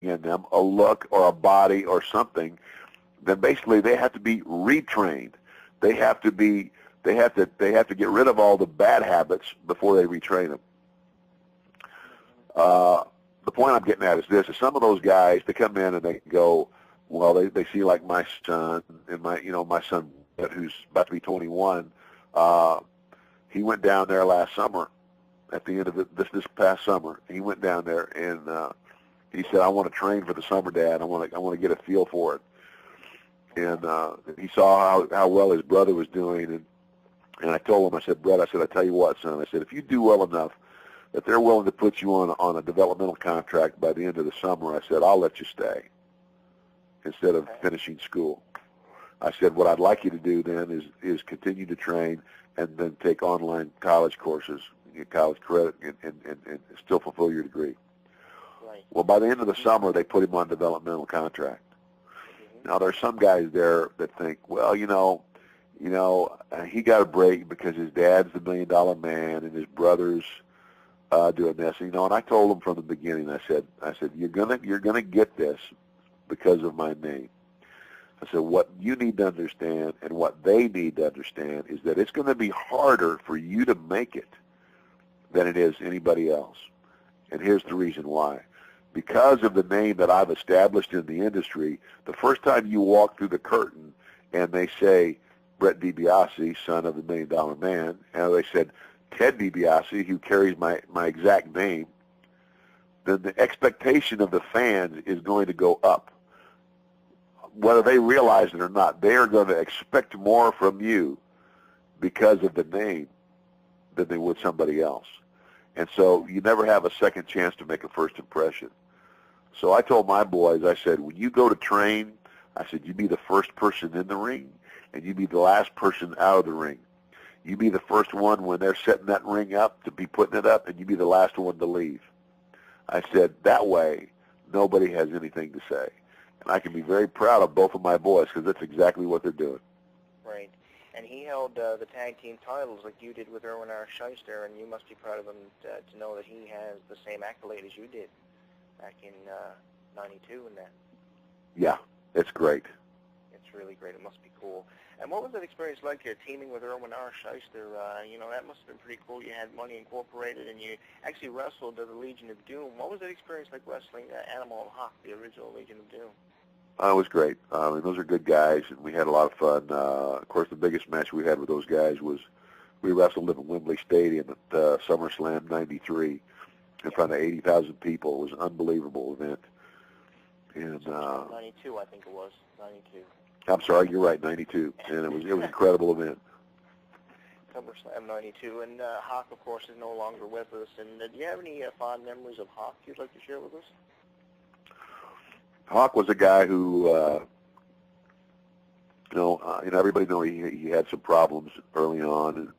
in them, a look or a body or something, then basically they have to be retrained. They have to get rid of all the bad habits before they retrain them. The point I'm getting at is this: is some of those guys, they come in and they go, well, they see like my son and my son who's about to be 21. He went down there last summer. At the end of this past summer, he went down there and he said, "I want to train for the summer, Dad. I want to get a feel for it." And he saw how well his brother was doing, and I told him, I said, "Brett, I tell you what, son. I said, if you do well enough that they're willing to put you on a developmental contract by the end of the summer, I said, I'll let you stay instead of finishing school. I said, what I'd like you to do then is continue to train and then take online college courses, get college credit, and still fulfill your degree." Right. Well, by the end of the summer, they put him on developmental contract. Mm-hmm. Now, there's some guys there that think, well, he got a break because his dad's the $1 million man and his brother's doing this. And I told him from the beginning, I said, you're gonna get this because of my name. I said, what you need to understand and what they need to understand is that it's going to be harder for you to make it than it is anybody else. And here's the reason why. Because of the name that I've established in the industry, the first time you walk through the curtain and they say, Brett Dibiase, son of the $1 million man, and they said, Ted Dibiase, who carries my exact name, then the expectation of the fans is going to go up. Whether they realize it or not, they are going to expect more from you because of the name than they would somebody else. And so you never have a second chance to make a first impression. So I told my boys, I said, when you go to train, I said, you be the first person in the ring, and you be the last person out of the ring. You be the first one when they're setting that ring up to be putting it up, and you be the last one to leave. I said, that way, nobody has anything to say. And I can be very proud of both of my boys because that's exactly what they're doing. Right. And he held the tag team titles like you did with Erwin R. Shyster, and you must be proud of him to know that he has the same accolade as you did back in 92 and that. Yeah, it's great. It's really great. It must be cool. And what was that experience like here, teaming with Erwin R. Shyster? That must have been pretty cool. You had Money Incorporated, and you actually wrestled the Legion of Doom. What was that experience like wrestling Animal and Hawk, the original Legion of Doom? It was great. Those are good guys, and we had a lot of fun. Of course, the biggest match we had with those guys was we wrestled at Wembley Stadium at SummerSlam '93 in front of 80,000 people. It was an unbelievable event. And 92, I think it was. 92. I'm sorry, you're right, 92, and it was an incredible event. SummerSlam '92, and Hawk, of course, is no longer with us. And do you have any fond memories of Hawk you'd like to share with us? Hawk was a guy who, everybody knows he had some problems early on, and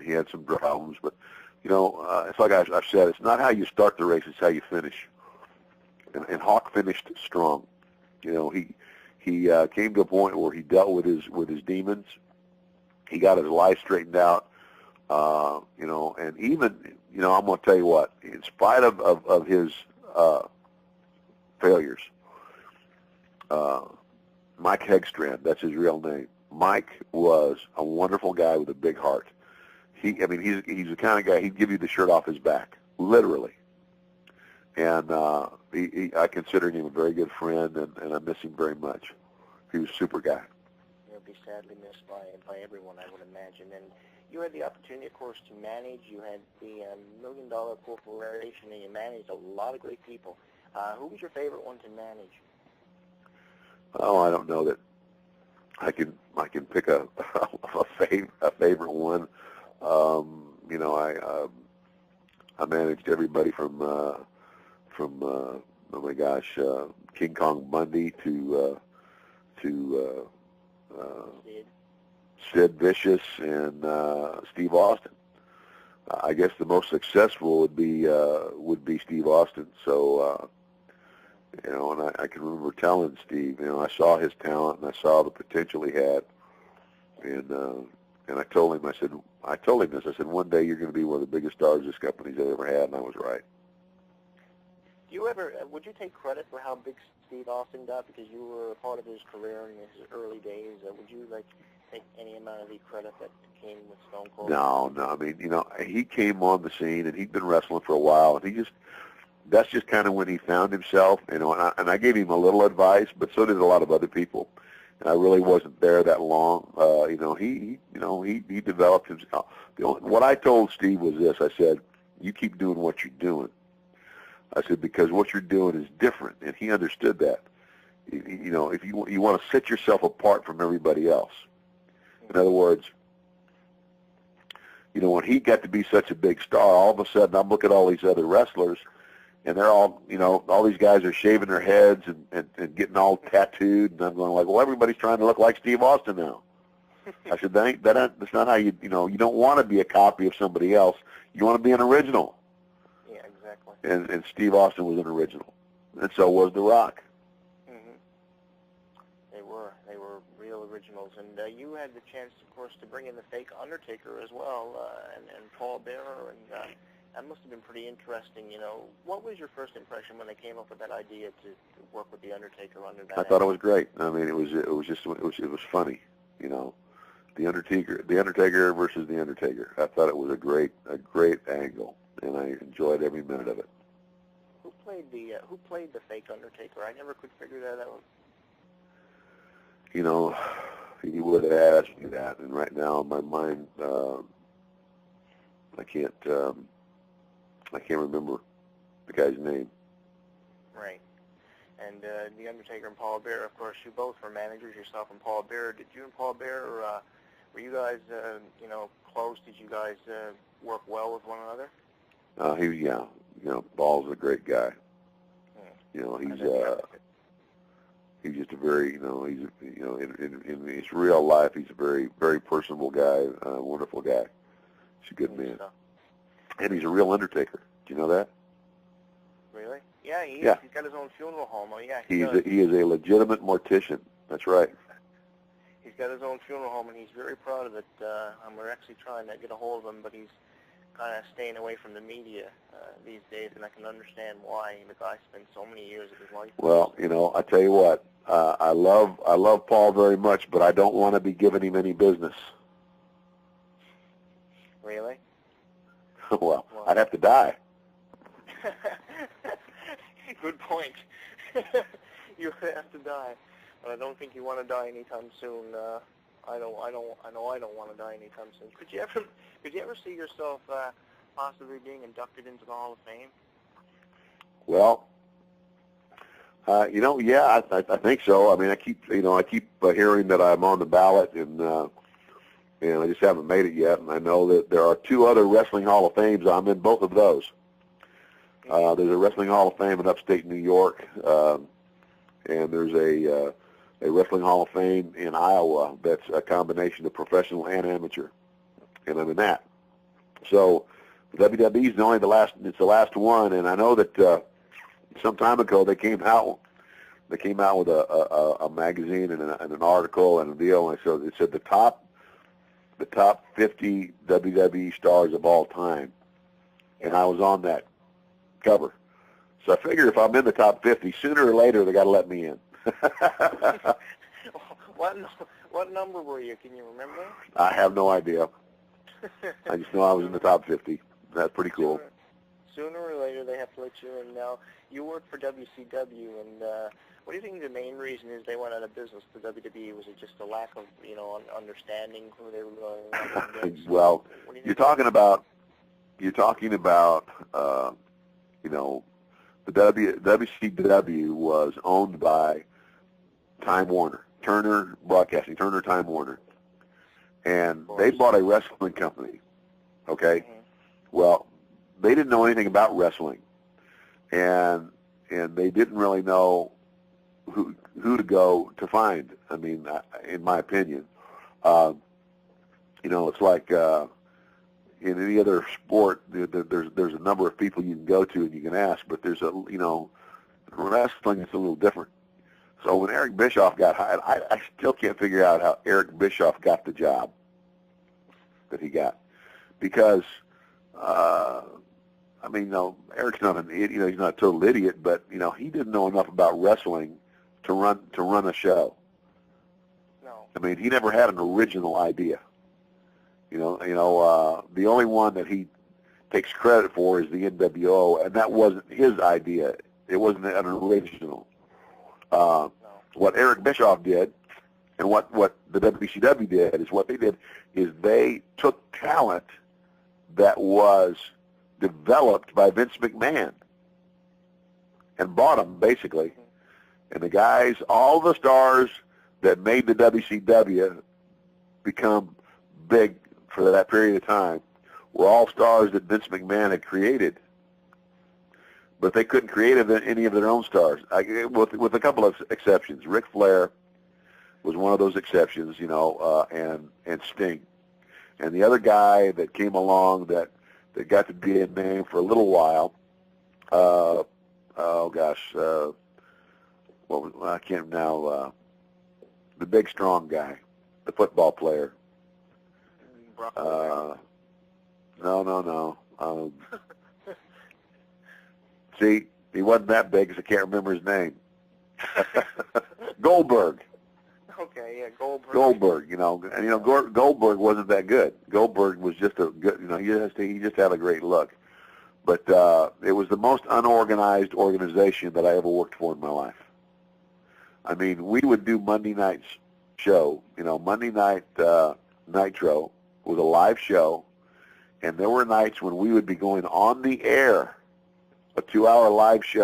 he had some problems. But it's like I've said, it's not how you start the race; it's how you finish. And Hawk finished strong. He came to a point where he dealt with his demons. He got his life straightened out. And even I'm going to tell you what, in spite of his failures. Mike Hegstrand, that's his real name. Mike was a wonderful guy with a big heart. He's the kind of guy, he'd give you the shirt off his back, literally. And I consider him a very good friend, and I miss him very much. He was a super guy. He'll be sadly missed by everyone, I would imagine. And you had the opportunity, of course, to manage. You had the $1 million corporation, and you managed a lot of great people. Who was your favorite one to manage? Oh, I don't know that I can pick a favorite one. I managed everybody from oh my gosh, King Kong Bundy to Sid Vicious and Steve Austin. I guess the most successful would be Steve Austin. So and I can remember telling Steve, I saw his talent and I saw the potential he had, and I told him, I said, one day you're going to be one of the biggest stars this company's ever had, and I was right. you ever, would you take credit for how big Steve Austin got because you were a part of his career in his early days? Would you, like, take any amount of the credit that came with Stone Cold? No. I mean, he came on the scene, and he'd been wrestling for a while, and that's just kind of when he found himself, and I gave him a little advice, but so did a lot of other people. And I really wasn't there that long. He developed himself. What I told Steve was this. I said, you keep doing what you're doing. I said, because what you're doing is different, and he understood that. If you want to set yourself apart from everybody else. In other words, when he got to be such a big star, all of a sudden I'm looking at all these other wrestlers, and they're all, all these guys are shaving their heads and getting all tattooed, and I'm going like, well, everybody's trying to look like Steve Austin now. I said, that's not how you don't want to be a copy of somebody else. You want to be an original. Yeah, exactly. And Steve Austin was an original, and so was The Rock. Mm-hmm. They were real originals, and you had the chance, of course, to bring in the fake Undertaker as well, and Paul Bearer, and that must have been pretty interesting. What was your first impression when they came up with that idea to work with the Undertaker under that? I thought it was great. I mean, it was funny. The Undertaker versus the Undertaker. I thought it was a great angle, and I enjoyed every minute of it. Who played the fake Undertaker? I never could figure that out. He would have asked me that, and right now in my mind, I can't remember the guy's name. Right. And the Undertaker and Paul Bearer, of course, you both were managers, yourself and Paul Bearer. Did you and Paul Bearer, were you guys, close? Did you guys work well with one another? Paul's a great guy. Hmm. He's just a very, in his real life, he's a very, very personable guy, wonderful guy. He's a good man. And he's a real Undertaker. Do you know that? Really? Yeah, he is. Yeah. He's got his own funeral home. Oh, yeah. He is a legitimate mortician. That's right. He's got his own funeral home, and he's very proud of it. We're actually trying to get a hold of him, but he's kind of staying away from the media these days, and I can understand why. The guy spent so many years of his life. Well, I tell you what, I love Paul very much, but I don't want to be giving him any business. Really? Well, I'd have to die. Good point. You would have to die, but I don't think you want to die anytime soon. I know I don't want to die anytime soon. Could you ever see yourself possibly being inducted into the Hall of Fame? Well, yeah, I think so. I mean, I keep hearing that I'm on the ballot, and I just haven't made it yet. And I know that there are 2 other Wrestling Hall of Fames. I'm in both of those. There's a Wrestling Hall of Fame in upstate New York, and there's a Wrestling Hall of Fame in Iowa that's a combination of professional and amateur, and I'm in that. So the WWE's it's the last one, and I know that some time ago they came out with a magazine and an article and a deal, and so it said the top 50 WWE stars of all time, and I was on that cover. So I figure if I'm in the top 50, sooner or later they got to let me in. What number were you? Can you remember? I have no idea. I just know I was in the top 50. That's pretty cool. Sooner or later they have to let you in. Now, you worked for WCW, and what do you think the main reason is they went out of business, the WWE? Was it just a lack of, understanding who they were going against? Well, you're talking about, the WCW was owned by Time Warner, Turner Broadcasting, Time Warner, and they bought a wrestling company. Okay, well, they didn't know anything about wrestling, and they didn't really know who to go to find. I mean, in my opinion, it's like in any other sport, there's a number of people you can go to and you can ask, but there's wrestling is a little different. So when Eric Bischoff got hired, I still can't figure out how Eric Bischoff got the job that he got, because I mean, Eric's not an idiot. He's not a total idiot, but he didn't know enough about wrestling to run a show. No. I mean, he never had an original idea. The only one that he takes credit for is the NWO, and that wasn't his idea. It wasn't an original. No. What Eric Bischoff did, and what the WCW did, is they took talent that was developed by Vince McMahon and bought them, basically. And the guys, all the stars that made the WCW become big for that period of time, were all stars that Vince McMahon had created. But they couldn't create any of their own stars, with a couple of exceptions. Ric Flair was one of those exceptions, and Sting. And the other guy that came along that got to be a name for a little while, I can't now, the big strong guy, the football player. No. See, he wasn't that big because I can't remember his name. Goldberg. Okay, yeah, Goldberg. Goldberg wasn't that good. Goldberg was just a good, he just had a great look. But it was the most unorganized organization that I ever worked for in my life. I mean, we would do Monday night's show. Monday night Nitro was a live show, and there were nights when we would be going on the air, a 2-hour live show.